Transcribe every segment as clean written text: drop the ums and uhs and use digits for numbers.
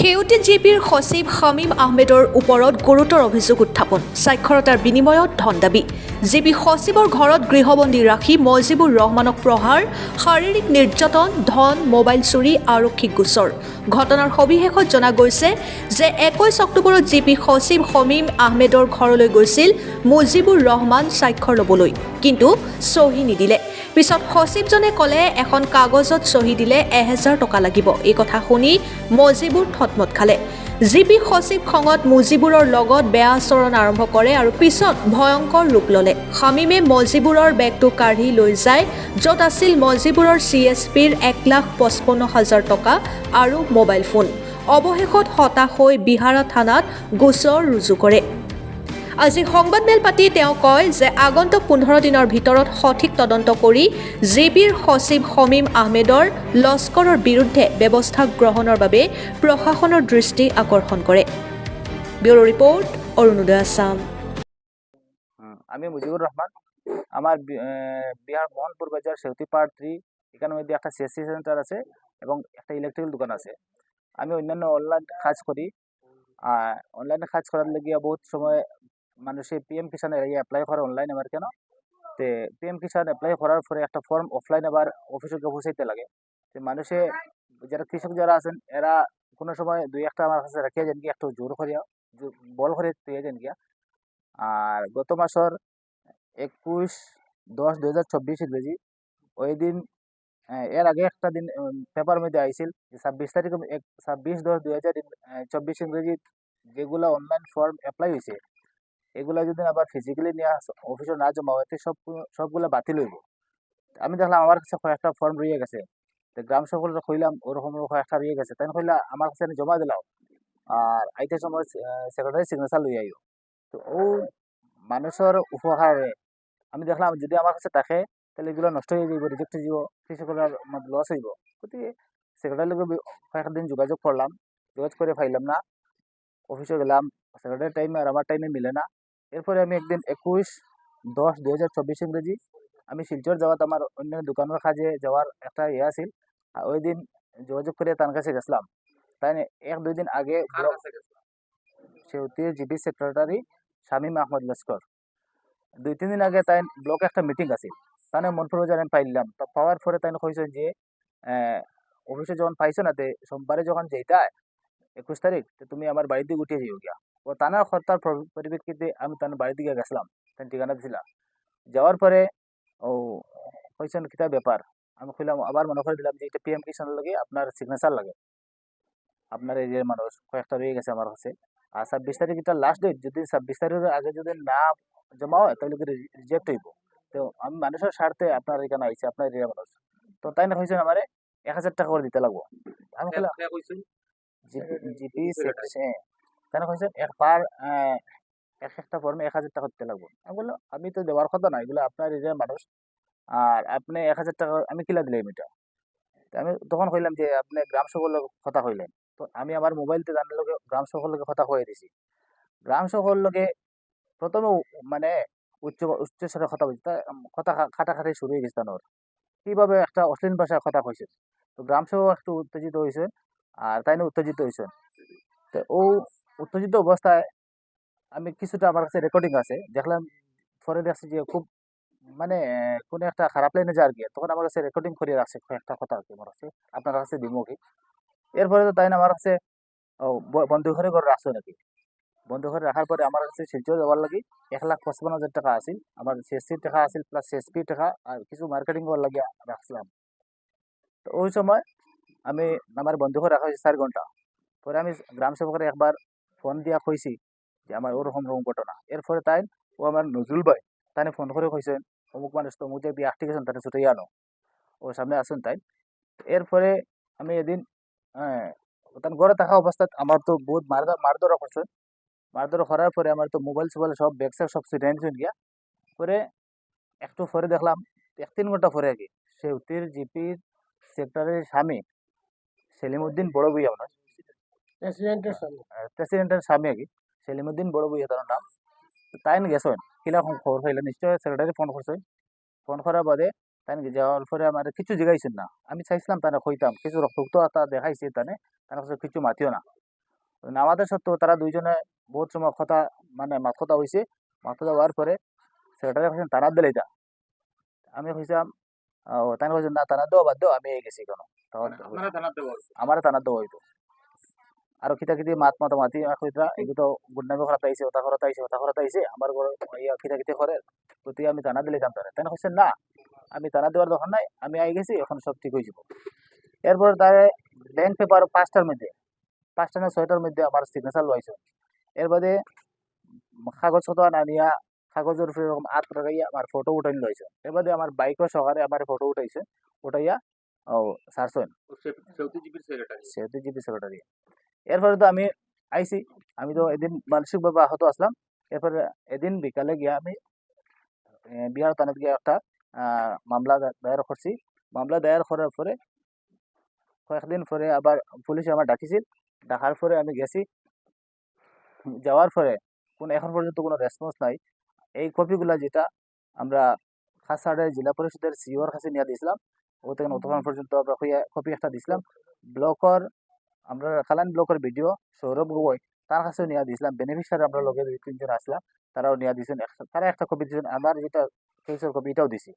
শেহতীয়া জিপিৰ সচিব শামীম আহমেদৰ ওপৰত গুৰুতৰ অভিযোগ উত্থাপন স্বাক্ষৰতাৰ বিনিময়ত ধন দাবী জিপি সচিবৰ ঘৰত গৃহবন্দী ৰাখি মজিবুৰ ৰহমানক প্ৰহাৰ শাৰীৰিক নিৰ্যাতন ধন মোবাইল চুৰি আৰক্ষীক গোচৰ ঘটনাৰ সবিশেষত জনা গৈছে যে 21 অক্টোবৰত জিপি সচিব শামীম আহমেদৰ ঘৰলৈ গৈছিল মজিবুৰ ৰহমান স্বাক্ষৰ ল'বলৈ কিন্তু চহী নিদিলে পিছত সচিবজনে ক'লে এখন কাগজত চহী দিলে 1000 টকা লাগিব এই কথা শুনি মজিবুৰ থতমত খালে জিপি সচিব খঙত মজিবুৰৰ লগত বেয়া আচৰণ আৰম্ভ কৰে আৰু পিছত ভয়ংকৰ ৰূপ ল'লে শামীমে মজিবুৰৰ বেগটো কাঢ়ি লৈ যায় য'ত আছিল মজিবুৰৰ CSPৰ 1,55,000 টকা আৰু মোবাইল ফোন অৱশেষত হতাশ হৈ বিহাৰা থানাত গোচৰ ৰুজু কৰে আজি সংবাদমেল পাতি তেওঁ কয় যে আগন্তুক 15 দিনৰ ভিতৰত সঠিক তদন্ত কৰি জিপিৰ সচিব শামীম আহমেদৰ লস্কৰৰ বিৰুদ্ধে ব্যৱস্থা গ্ৰহণৰ বাবে প্ৰশাসনৰ দৃষ্টি আকৰ্ষণ কৰে ব্যুৰো ৰিপৰ্ট অৰুণোদয় আসাম আমি মুজিবুর রহমান আমার বিহার মোহনপুর বাজার সেউতি পার্ট 3 এখানের মধ্যে একটা সিএসসি সেন্টার আছে এবং একটা ইলেকট্রিক্যাল দোকান আছে আমি অন্যান্য অনলাইন কাজ করি অনলাইনে কাজ করার লেগে বহুত সময় মানুষে পিএম কিষান অ্যাপ্লাই করে অনলাইন আমার কেন তে পিএম কিষান অ্যাপ্লাই করার পরে একটা ফর্ম অফলাইন আবার অফিসে পৌঁছাইতে লাগে তো মানুষে যারা কৃষক যারা আছেন এরা কোনো সময় দুই একটা আমার কাছে রাখিয়া যান গিয়া একটু জোর করিয়া বল করে তুই যান গিয়া আর গত মাসের 21/10/2024 ইংরেজি ওই দিন এর আগে একটা দিন পেপার মধ্যে আইছিল 26 তারিখ 26/10/2024 ইংরেজি যেগুলো অনলাইন ফর্ম অ্যাপ্লাই হয়েছে এগুলা যদি আবার ফিজিক্যালি নিয়ে অফিসে না জমা হয় সবগুলো বাতিল হইব আমি দেখলাম আমার কাছে কয়েকটা ফর্ম রয়ে গেছে তো গ্রাম সকলকে কইলাম ওরকম কয়েকটা রয়ে গেছে তাই কইলা আমার কাছে জমা দিলাম আর আইতে সময় সেক্রেটারি সিগনেচার লই আইও তো ও মানুষের উপকারে আমি দেখলাম যদি আমার কাছে থাকে তাহলে এগুলো নষ্ট হয়ে যাইব রিজেক্ট হয়ে যাব কৃষকের লস হইব গতিকে সেক্রেটারির লগে কয়েকটা দিন যোগাযোগ করলাম যোগাযোগ করে পাইলাম না অফিসে গেলাম সেক্রেটারির টাইমে আর আমার টাইমে মিলে না এরপরে আমি একদিন 21/10/2024 ইংরেজি আমি শিলচর যাওয়াত আমার অন্য দোকানের কাজে যাওয়ার একটা আছিল ওই দিন যোগাযোগ করে তার কাছে গেছিলাম তাই 1-2 দিন আগে সেউতির জিপি সেক্রেটারি শামীম আহমদ লস্কর 2-3 দিন আগে তাই ব্লকে একটা মিটিং আছে তাই মনপুর বাজার আমি পাইলাম পাওয়ার পরে তাই কইছেন যে অফিসে যখন পাইছো না সোমবারে যখন যেটা 21 তারিখ তুমি আমার বাড়ির দিকে উঠিয়ে যাও গিয়া ও তানার হত্যার পরিপ্রেক্ষিতে আমি তার বাড়ির দিকে গেছিলাম তার ঠিকানা দিছিলাম যাওয়ার পরে ও কইছেন কিতা ব্যাপার আমি কইলাম আবার মনে করে দিলাম যে এটা পিএম কিষানের লাগে আপনার সিগনেচার লাগে আপনার এই যে মানুষ কয়েকটা রয়ে গেছে আমার কাছে আর 26 তারিখ এটা লাস্ট ডেট যদি 26 তারিখের আগে যদি না জমা হয় তাহলে রিজেক্ট হইব তো আমি মানুষের স্বার্থে আপনার এখানে আইছি আপনার এরিয়া মানুষ তো তাই না কইছেন আমারে 1000 টাকা করে দিতে লাগবো আমি কইলাম জিপি সেকশন তাই না কইছেন এক একটা ফর্মে 1000 টাকা দিতে লাগবো আমি বললাম আমি তো দেওয়ার কথা না এগুলো আপনার এরিয়ার মানুষ আর আপনি 1000 টাকা আমি কিলা দিলাম এটা আমি তখন কইলাম যে আপনি গ্রাম সকলের কথা কইলেন তো আমি আমার মোবাইলতে জানার লগে গ্রাম সকলের কথা কয়ে দিছি গ্রাম সকল লগে প্রথমে মানে উচ্চ স্বরে কথা বলছি কথা খাটাখাটি শুরু হয়ে গেছে ওর কিভাবে একটা অশ্লীল ভাষায় কথা কইছে তো গ্রাম সেবক একটু উত্তেজিত হয়েছে আর তাই না উত্তেজিত হয়েছে তো ও উত্তেজিত অবস্থায় আমি কিছুটা আমার কাছে রেকর্ডিং আছে দেখলাম পরে দেখছি যে খুব মানে কোনো একটা খারাপ লাইনে যাওয়ার গিয়ে তখন আমার কাছে রেকর্ডিং করে রাখছে একটা কথা আর কি আমার কাছে আপনার কাছে দিমুখী এরপরে তো তাই না আমার কাছে বন্ধু ঘরে রাখছে নাকি বন্ধ করে রাখার পরে আমার কাছে শিলচর যাওয়ার লাগি 1,55,000 টাকা আছিল আমার সিএসসির টাকা আছিল প্লাস সিএসপি টাকা আর কিছু মার্কেটিং করার লাগিয়া রাখছিলাম তো ওই সময় আমি আমার বন্ধ করে রাখা হয়েছে 4 ঘন্টা পরে আমি গ্রাম সেবকের একবার ফোন দিয়া কইছি যে আমার ওরকম ঘটনা এরপরে তাই ও আমার নজরুল ভাই তাই ফোন করে কইছেন অমুক মানুষ তো অমুক দিয়ে আসতে গেছেন তারা ছুটে আনো ও সামনে আসুন তাই এরপরে আমি এদিন তার ঘরে থাকা অবস্থায় আমার তো বহুত মারধরা করছে মারধর করার পরে আমার তো মোবাইল সোবাইল সব ব্যাগ সব ছিটে গিয়া পরে একটু পরে দেখলাম 1-3 ঘন্টা পরে আর কি সেউতির জিপির সেক্টরের স্বামী সেলিমউদ্দিন বড় ভুইয়া আপনার প্রেসিডেন্টের স্বামী আর কি সেলিমউদ্দিন বড় ভুইয়া তার নাম তাই গেছেন কিরকম খবর পাইলেন নিশ্চয় সেক্রেটারি ফোন করছে ফোন করার বাদে তাই যাওয়ার পরে আমার কিছু জিগাইছেন না আমি চাইছিলাম তারা কইতাম কিছু রক্ত দেখাইছে তানে তারা কিছু মাতিও না নামাতে সত্ত্বেও তারা দুইজনে বহুত সময় কথা মানে মাত কথা হয়েছে। মাত কথা হওয়ার পরে সেক্রেটারি কইছেন তানার দিলে যা। আমি কইছিলাম তাই কইছেন না তানার দেওয়া বাদ দাও আমি এই গেছি কেন তখন আমার তানার দেওয়া হইতো আর খিতা খিতি মাত মাতামাতি কইতা এগুলো তো গুন্ডামি করা তাইছে ওটা করা তাইছে আমার ঘরে ইয়া খিতা খিতি করে তো তুই আমি তানা দিলে যাম তারে তাই কইছেন না আমি তানা দেওয়ার দরকার নাই আমি আই গেছি এখন সব ঠিক হয়ে যাব। এরপর তারে ব্যাংক পেপার 5টার মধ্যে 5টা না 6টার মধ্যে আমার সিগনেচার লইছে। এর বাদে কাগজ কত আনিয়া কাগজের উপরে এরকম হাত লাগাইয়া আমার ফটো উঠাই লইছে। এর বাদে আমার বাইকও সহকারে আমার ফটো উঠাইছে উঠাইয়া ও সারছেন সেহেতু জিপি সেক্রেটারি। এরপরে তো আমি আইছি আমি তো এদিন মানসিকভাবে আহত আসলাম। এরপরে এদিন বিকালে গিয়া আমি বিহার থানাত গিয়ে একটা মামলা দায়ের করছি। মামলা দায়ের করার পরে কয়েকদিন পরে আবার পুলিশে আমার ডাকিছিল। ডাকার পরে আমি গেছি। যাওয়ার পরে এখন পর্যন্ত কোনো রেসপন্স নাই। এই কপিগুলা যেটা আমরা খাসাড়ের জেলা পরিষদের সিওর কাছে নিয়ে দিয়েছিলাম ও থেকে অতক্ষণ পর্যন্ত আমরা কপি একটা দিয়েছিলাম। ব্লকর আমরা খালান ব্লকের ভিডিও সৌরভ গগৈ তার কাছেও নিয়ে দিয়েছিলাম। বেনিফিশিয়ারি আমরা লগে 2-3 জন আসলাম তারাও নিয়ে দিয়েছেন। তারা একটা কপি দিয়েছেন আমার যেটা কেসের কপি এটাও দিছি।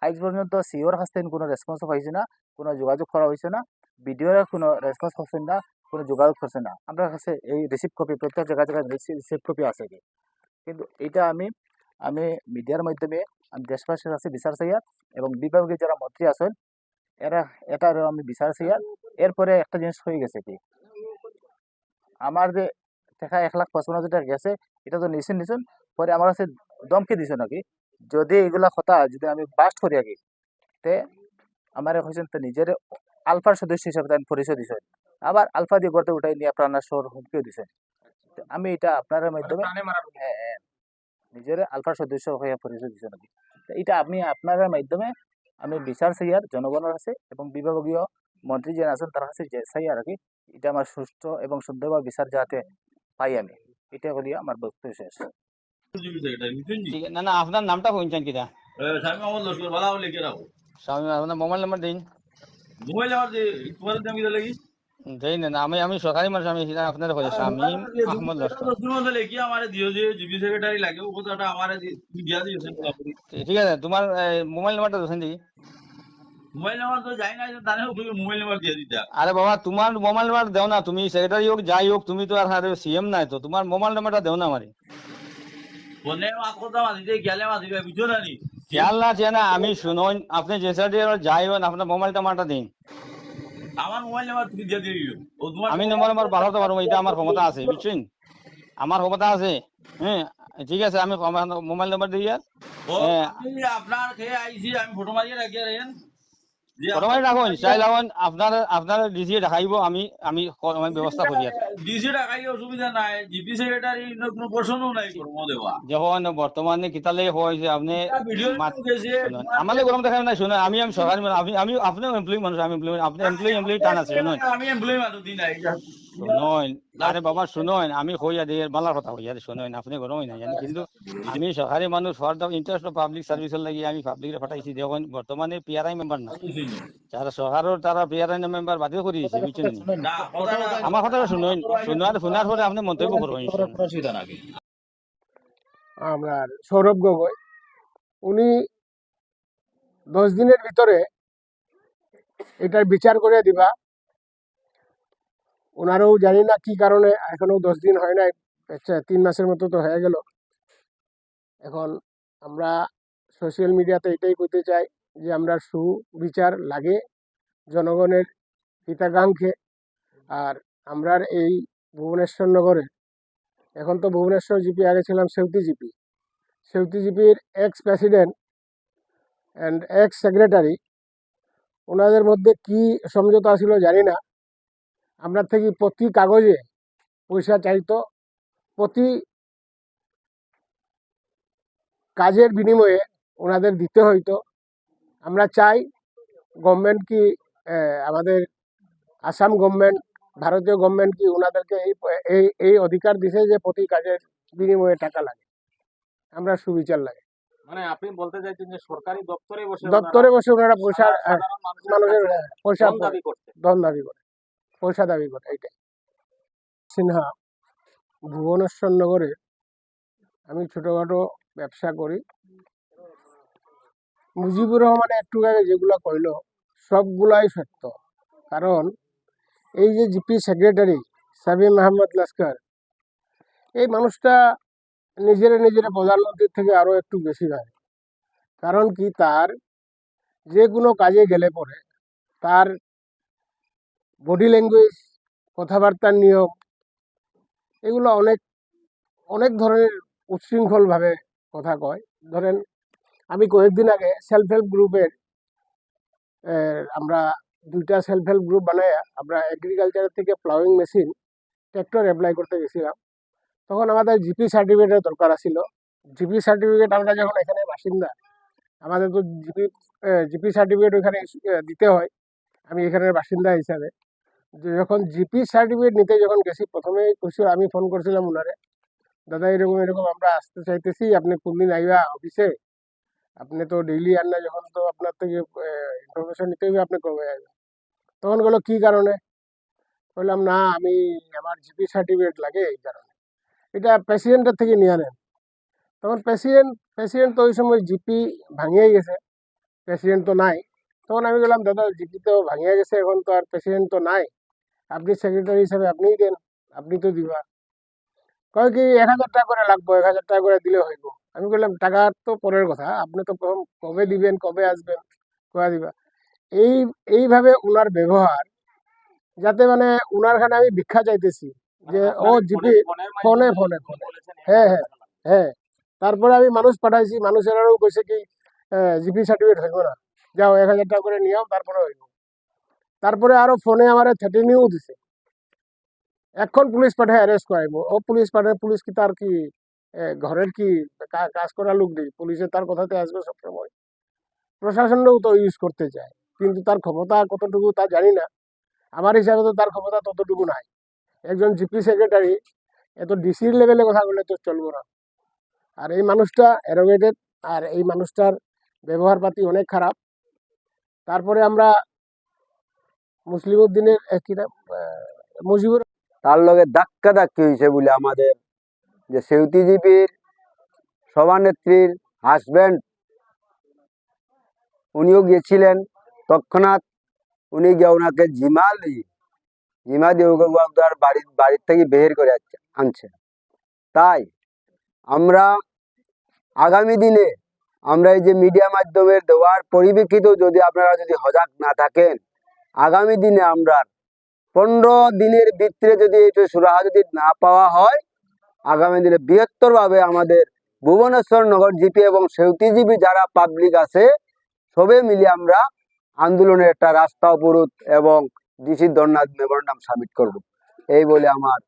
আজ পর্যন্ত সিওর কাছ থেকে কোনো রেসপন্সও পাইছে না, কোনো যোগাযোগ করা হয়েছে না, ভিডিওর কোনো রেসপন্স করছেন না, কোনো যোগাযোগ করছে না। আমরা কাছে এই রিসিভ কপি প্রত্যেক জায়গায় জায়গায় রিসিভ কপি আছে কি কিন্তু এটা আমি আমি মিডিয়ার মাধ্যমে আমি দেশবাসীর কাছে বিচার চাইয়ার এবং বিভাগীয় যারা মন্ত্রী আছেন এরা এটারও আমি বিচার চাইয়ার। এরপরে একটা জিনিস হয়ে গেছে কি আমার যে টাকা 1,55,000 টাকা গেছে এটা তো নিছেন পরে আমার কাছে দমকে দিছে নাকি যদি এগুলা কথা যদি আমি বাস্ট করি আগে তে আমার হয়েছেন তো নিজের আলফার সদস্য হিসাবে আমি পরিচয় দিছেন আবার আলফা দিয়ে গড়তে উঠাই নিয়ে প্রাণাসর হুমকিও দিছেন। আমি এটা আপনার মাধ্যমে নিজের আলফার সদস্য হয়ে পরিচয় দিছে নাকি এটা আপনি আপনার মাধ্যমে আমি বিচার চাইয়ার জনগণের কাছে এবং বিভাগীয় মন্ত্রী যে আছেন তার কাছে চাই আর কি এটা আমার সুষ্ঠু এবং সুন্দরভাবে বিচার যাতে পাই আমি এটা বলি আমার বক্তব্য শেষ। ঠিক না না আপনার নামটা কইছেন কিটা স্বামী মোহাম্মদ লস্কর বালা বলে কে রাখো স্বামী আপনার মোবাইল নাম্বার দিন মোবাইল আমার যে তোমার দাম কিটা লাগি দেই না আমি আমি সরকারি মানুষ আমি সেটা আপনার কই শামীম আহমদ লস্কর তুমি বলে কি আমারে দিও যে জিপি সেক্রেটারি লাগে ও কথাটা আমারে দিয়া দিয়েছেন ঠিক আছে তোমার মোবাইল নাম্বারটা দেন দেখি মোবাইল নাম্বার তো যাই না তারে মোবাইল নাম্বার দিয়ে দিতা আরে বাবা তোমার মোবাইল নাম্বার দাও না তুমি সেক্রেটারি হোক যাই হোক তুমি তো আর সিএম নাই তো তোমার মোবাইল নাম্বারটা দাও না আমারে ফোনে মাত কথা মাতিতে গেলে মাতিবে বুঝছো না নি খেয়াল না আছে না আমি শুনুন আপনি যে সেক্রেটারি যাই হোক আপনার মোবাইল নাম্বারটা দিন আমার মোবাইল নাম্বার তুমি দিয়ে দিও ও তোমার আমি নাম্বার বাড়াতে পারবো এটা আমার ক্ষমতা আছে বুঝছেন আমার ক্ষমতা আছে। হ্যাঁ ঠিক আছে আমি মোবাইল নাম্বার দিই আর ও আমি আপনার খেয়ে আইছি আমি ফটো মারিয়ে রাখি রাখেন প্রথমে রাখুন চাই রাখুন আপনার আপনার ডিসি দেখাইব আমি আমি আমি ব্যবস্থা করি আর ডিসি টাকাই অসুবিধা নাই জিপি সেক্রেটারি কোনো প্রশ্নও নাই কর্ম দেওয়া যখন বর্তমানে কিতালে হয়েছে আপনি ভিডিও গেছে আমাদের গরম দেখাবেন না শুনুন আমি আমি সরকারি মানুষ আমি আপনিও এমপ্লয়ি মানুষ আমি এমপ্লয়ি আপনি এমপ্লয়ি টান আছে শুনুন আমি এমপ্লয়ি মানুষ দিন নাই শুনুন আরে বাবা শুনুন আমি হইয়া দিয়ে বালার কথা হইয়া শুনুন আপনি গরম না জানি কিন্তু আমি সরকারি মানুষ for the interest of public সার্ভিসের লাগি আমি পাবলিকে পাঠাইছি দেখুন বর্তমানে পিআরআই মেম্বার না যারা সরকারের তারা পিআরআই মেম্বার বাতিল করে দিয়েছে বুঝছেন আমার কথাটা শুনুন শোনার পরে আপনি মন্তব্য করবেন আমরা সৌরভ গগৈ উনি 10 দিনের ভিতরে এটার বিচার করে দিবা। ওনারও জানি না কি কারণে এখনো 10 দিন হয় নাই, 3 মাসের মতো তো হয়ে গেল। এখন আমরা সোশ্যাল মিডিয়াতে এটাই বলতে চাই যে আমরা সুবিচার লাগে জনগণের হিতাকাঙ্ক্ষে। আর আমরা এই ভুবনেশ্বর নগরে এখন তো ভুবনেশ্বর জিপি আগে ছিলাম সেউতি জিপির ex president and ex secretary ওনাদের মধ্যে কি সমঝোতা ছিল জানি না। আমরা থেকে প্রতি কাগজে পয়সা চাইতো, প্রতি কাজের বিনিময়ে ওনাদের দিতে হইতো। আমরা চাই গভর্নমেন্ট কি আমাদের আসাম গভর্নমেন্ট ভারতীয় গভর্নমেন্ট কি ওনাদেরকে এই এই অধিকার দিছে যে প্রতি কাজের বিনিময়ে টাকা লাগে, আমরা সুবিচার লাগে। মানে আপনি বলতে চাইছেন যে সরকারি দপ্তরে বসে ওনারা পয়সা মানুষের পয়সা দাবি করে পয়সা দাবি করে এইটাই। সিনহা, ভুবনেশ্বর নগরে আমি ছোটোখাটো ব্যবসা করি। মুজিবুর রহমান একটু আগে যেগুলো কইল সবগুলাই সত্য। কারণ এই যে জিপি সেক্রেটারি শামীম আহমদ লস্কর, এই মানুষটা নিজের প্রধানমন্ত্রীর থেকে আরও একটু বেশি ভাবে। কারণ কি, তার যে কোনো কাজে গেলে পরে তার বডি ল্যাঙ্গুয়েজ, কথাবার্তার নিয়ম, এগুলো অনেক অনেক ধরনের উচ্ছৃঙ্খলভাবে কথা কয়। ধরেন, আমি কয়েকদিন আগে সেলফ হেল্প গ্রুপের আমরা 2টা সেলফ হেল্প গ্রুপ বানায় আমরা এগ্রিকালচার থেকে প্লাউইং মেশিন, ট্র্যাক্টর অ্যাপ্লাই করতে গেছিলাম। তখন আমাদের জিপি সার্টিফিকেটের দরকার ছিল। জিপি সার্টিফিকেট আমরা যখন এখানে বাসিন্দা, আমাদের তো জিপি সার্টিফিকেট ওইখানে দিতে হয়। আমি এখানের বাসিন্দা হিসাবে যখন জিপি সার্টিফিকেট নিতে যখন গেছি, প্রথমেই আমি ফোন করছিলাম ওনারে, দাদা এরকম এরকম আমরা আসতে চাইতেছি, আপনি কোনদিন আইবা অফিসে? আপনি তো ডেইলি আন না, যখন তো আপনার থেকে ইনফরমেশন নিতে হবে, আপনি কবে আসবেন? তখন বললো কি কারণে? বললাম না, আমি আমার জিপি সার্টিফিকেট লাগে, এই কারণে। এটা প্রেসিডেন্টের থেকে নিয়ে নেন। তখন প্রেসিডেন্ট তো ওই সময় জিপি ভাঙিয়ে গেছে, প্রেসিডেন্ট তো নাই। তখন আমি বললাম, দাদা জিপি তো ভাঙিয়ে গেছে, এখন তো আর প্রেসিডেন্ট তো নাই, আপনি সেক্রেটারি হিসাবে আপনিই দেন, আপনি তো দিবা। কয় কি 1000 টাকা করে লাগবে, 1000 টাকা করে দিলে হইব। আমি বললাম টাকা তো পরের কথা, আপনি তো প্রথম কবে দিবেন, কবে আসবেন, কবে দিবা। এইভাবে উনার ব্যবহার, যাতে মানে উনার খানে আমি ভিক্ষা চাইতেছি যে ও জিপি ফোনে ফোনে ফোনে হ্যাঁ হ্যাঁ হ্যাঁ। তারপরে আমি মানুষ পাঠাইছি, মানুষেরাও কইছে কি জিপি সার্টিফিকেট হইব না, যাও 1000 টাকা করে নিও, তারপরে হইব। তারপরে আরো ফোনে আমার থ্রেটেনিংও দিছে, এখন পুলিশ পাঠায় অ্যারেস্ট করাইব। ও পুলিশ পাঠায়, পুলিশ কি তার কি ঘরের কি কাজ করা লোক নেই? পুলিশে তার কথাতে আসবে সবসময়। প্রশাসনও তো ইউজ করতে চায়, কিন্তু তার ক্ষমতা কতটুকু তা জানি না। আমার হিসাবে তো তার ক্ষমতা ততটুকু নাই। একজন জিপি সেক্রেটারি এত ডিসির লেভেলে কথা বলে তো চলবো না। আর এই মানুষটা অ্যারোগেটেড, আর এই মানুষটার ব্যবহার পাতি অনেক খারাপ। তারপরে আমরা মুসলিম উদ্দিনের মুজিবুর, তার লগে ধাক্কি হয়েছে বলে আমাদের যে সেউতিজীবীর সভানেত্রীর হাজব্যান্ড, উনিও গিয়েছিলেন। তৎক্ষণাৎ উনি গিয়ে ওনাকে জিমা দিয়ে বাড়ির থেকে বের করে আনছে। তাই আমরা আগামী দিনে আমরা এই যে মিডিয়া মাধ্যমের দেওয়ার পরিপ্রেক্ষিতেও যদি আপনারা যদি সজাগ না থাকেন, আগামী দিনে আমরা 15 দিনের ভিতরে যদি এটা সুরাহা যদি না পাওয়া হয়, আগামী দিনে বৃহত্তরভাবে আমাদের ভুবনেশ্বর নগর জিপি এবং সেউতিজীবী যারা পাবলিক আছে, সবে মিলিয়ে আমরা আন্দোলনের একটা রাস্তা অবরোধ এবং ডিসি ধর্ণা মেমোরেন্ডাম সাবমিট করব। এই বলে আমার